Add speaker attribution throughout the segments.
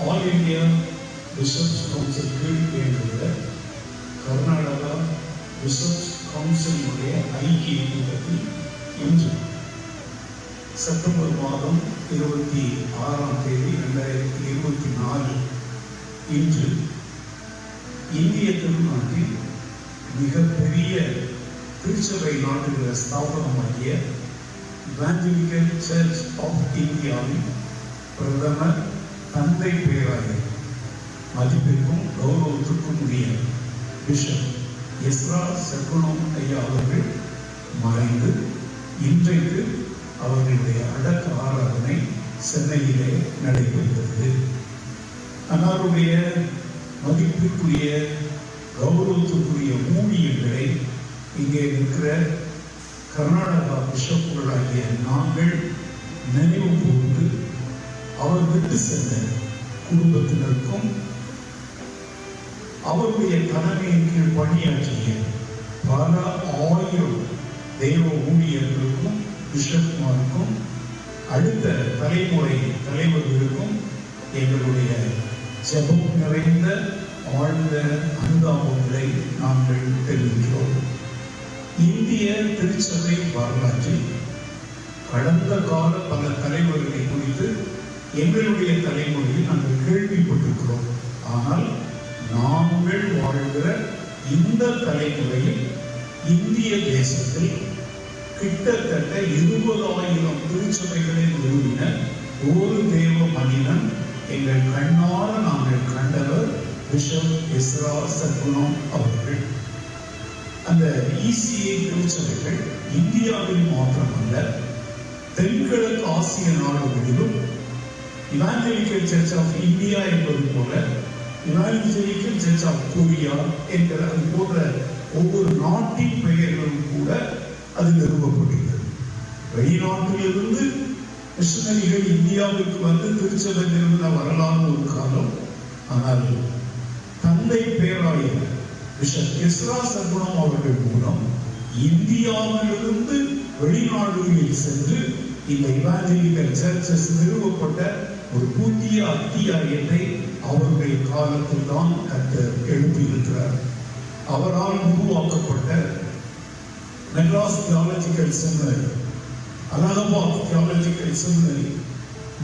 Speaker 1: All India bishops council கீழ்கேண்டுள்ள Karnataka bishops கவுன்சிலுடைய ஐக்கிய கூட்டத்தில் இன்று செப்டம்பர் மாதம் 26ஆம் தேதி 2024 இன்று இந்திய திருநாட்டில் மிகப்பெரிய திருச்சபை நாடுகிற ஸ்தாபனமாகிய இவாஞ்சலிக்கல் சர்ச் ஆஃப் இந்தியாவின் பிரதமர் தந்தை பேராயர் மதிப்பிற்கும் கௌரவத்திற்கும் உரிய பிஷப் எஸ்ரா சர்க்குணம் ஐயா அவர்கள் மறைந்து இன்றைக்கு அவர்களுடைய அடக்க ஆராதனை சென்னையிலே நடைபெறுகிறது. அன்னாருடைய மதிப்பிற்குரிய கௌரவத்திற்குரிய ஊழியர்களை இங்கே இருக்கிற கர்நாடகா பிஷப்புகளாகிய நாங்கள் நினைவு கூர்ந்து அவர் விட்டு சென்ற குடும்பத்தினருக்கும் அவருடைய தலைமையின் கீழ் பணியாற்றிய பல ஆயிரம் தெய்வ ஊழியர்களுக்கும் பிஷப்மாருக்கும் அடுத்த தலைமுறை தலைவர்களுக்கும் எங்களுடைய ஜெபம் நிறைந்த ஆழ்ந்த அனுதாபங்களை நாங்கள் தெரிவிக்கிறோம். இந்திய திருச்சபை வரலாற்றில் கடந்த கால பல தலைவர்களை குறித்து எங்களுடைய தலைமுறையில் நாங்கள் கேள்விப்பட்டிருக்கிறோம். ஆனால் நாங்கள் வாழ்கிற இந்த தலைமுறையில் இந்திய தேசத்தில் கிட்டத்தட்ட 20,000 திருச்சபைகளை நிறுவின ஒரு தேவ மனிதன் எங்கள் கண்ணார நாங்கள் கண்டவர் பிஷப் எஸ்ரா சர்க்குணம் அவர்கள். அந்த ECA திருச்சபைகள் இந்தியாவில் மாத்திரமல்ல, தென்கிழக்கு ஆசிய நாடுகளிலும் இவாஞ்சலிக்கல் சர்ச் ஆஃப் இந்தியா என்பது போல இவாஞ்சலிக்கல் சர்ச் ஆஃப் கொரியா என்கிற அது போன்ற ஒவ்வொரு நாட்டின் பெயர்களும் கூட அது நிறுவப்பட்டுள்ளது. வெளிநாட்டிலிருந்து மிஷனரிகள் இந்தியாவுக்கு வந்து திருச்சபை நிறுவன வரலாறு ஒரு காலம். ஆனால் தந்தை பேராயர் பிஷப் எஸ்ரா சர்க்குணம் அவர்கள் மூலம் இந்தியாவிலிருந்து வெளிநாடுகளில் சென்று இந்த இவாஞ்சலிக்கல் சர்ச்சஸ் நிறுவப்பட்ட ஒரு புதிய அத்தியாயத்தை அவருடைய காலத்தில் தான் கர்த்தர் எழுப்பியிருக்கிறார். அவரால் உருவாக்கப்பட்ட Madras theological seminary, Allahabad theological seminary,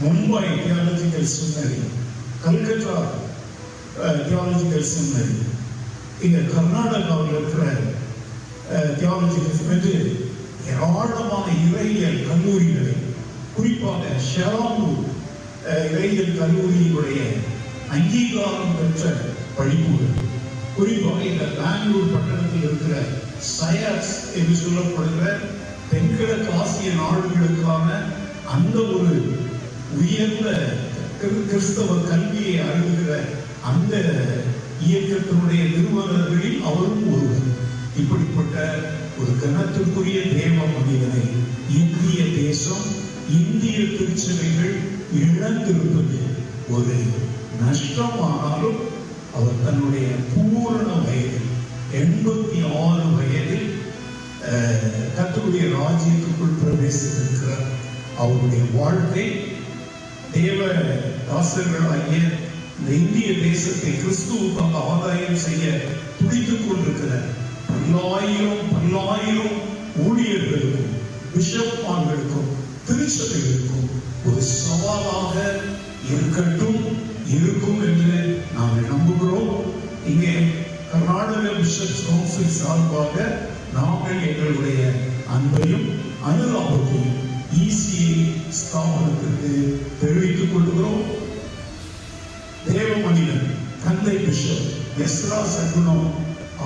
Speaker 1: Mumbai theological seminary, Calcutta theological seminary, இங்க கர்நாடகாவில் இருக்கிற தியாலஜிக்கல் செமினரி, ஏராளமான இறையியல் கல்லூரிகளை, குறிப்பாக ஷெராம்பூர் இறையியல் கல்லூரியினுடைய அங்கீகாரம் பெற்ற படிப்புகள், குறிப்பாக இந்த பெங்களூர் பட்டணத்தில் இருக்கிற சயாஸ் என்று சொல்லப்படுகிற தென்கிழக்கு ஆசிய நாடுகளுக்கான அந்த ஒரு உயர்ந்த கிறிஸ்தவ கல்வியை அணுகுகிற அந்த இயக்கத்தினுடைய நிறுவனர்களில் அவரும் ஒருவர். இப்படிப்பட்ட ஒரு கனத்திற்குரிய தேவ மனிதனை இந்திய தேசம், இந்திய திருச்சபைகள் இழந்திருப்பது ஒரு நஷ்டமானாலும் அவர் தன்னுடைய பூரண வயதில் 86 வயதில் கர்த்தருடைய ராஜ்யத்துக்குள் பிரவேசித்திருக்கிறார். அவருடைய வாழ்க்கை தேவ தாசர்களாகிய இந்த இந்திய தேசத்தை கிறிஸ்துவுக்காக ஆதாயம் செய்ய துடித்துக் கொண்டிருக்கிற பல்லாயிரம் ஊழியர்களுக்கும் பிஷப்மார்களுக்கும் திருச்சபைகளுக்கும் ஒரு சவாலாக இருக்கட்டும், இருக்கும் என்று நாங்கள் நம்புகிறோம். இங்கே கர்நாடக பிஷப்ஸ் கவுன்சில் சார்பாக நாங்கள் எங்களுடைய அன்பையும் அனுதாபத்தையும் ECA ஸ்தாபனத்திற்கு தெரிவித்துக் கொள்கிறோம். தேவ மனிதன் தந்தை பிஷப் எஸ்ரா சர்க்குணம்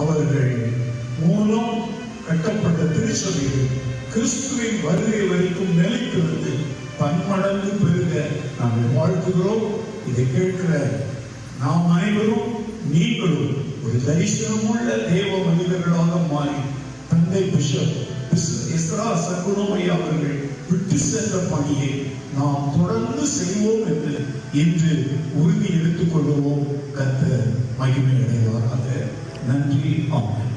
Speaker 1: அவர்கள் மூலம் கட்டப்பட்ட திருச்சபைகள் கிறிஸ்துவின் வருகை வரைக்கும் நிலைத்திருந்து பன்மடங்கு பெருக நாங்கள் வாழ்த்துகிறோம். இதை கேட்கிற நாம் அனைவரும் நீங்களும் ஒரு தரிசனமுள்ள தேவ மனிதர்களாக மாறி தந்தை பிஷப் எஸ்ரா சர்க்குணம் ஐயா அவர்கள் விட்டு சென்ற பணியை நாம் தொடர்ந்து செய்வோம் என்று இன்று உறுதி எடுத்துக் கொள்வோம். கர்த்தர் மகிமை அடைவாராக. நன்றி. ஆமென்.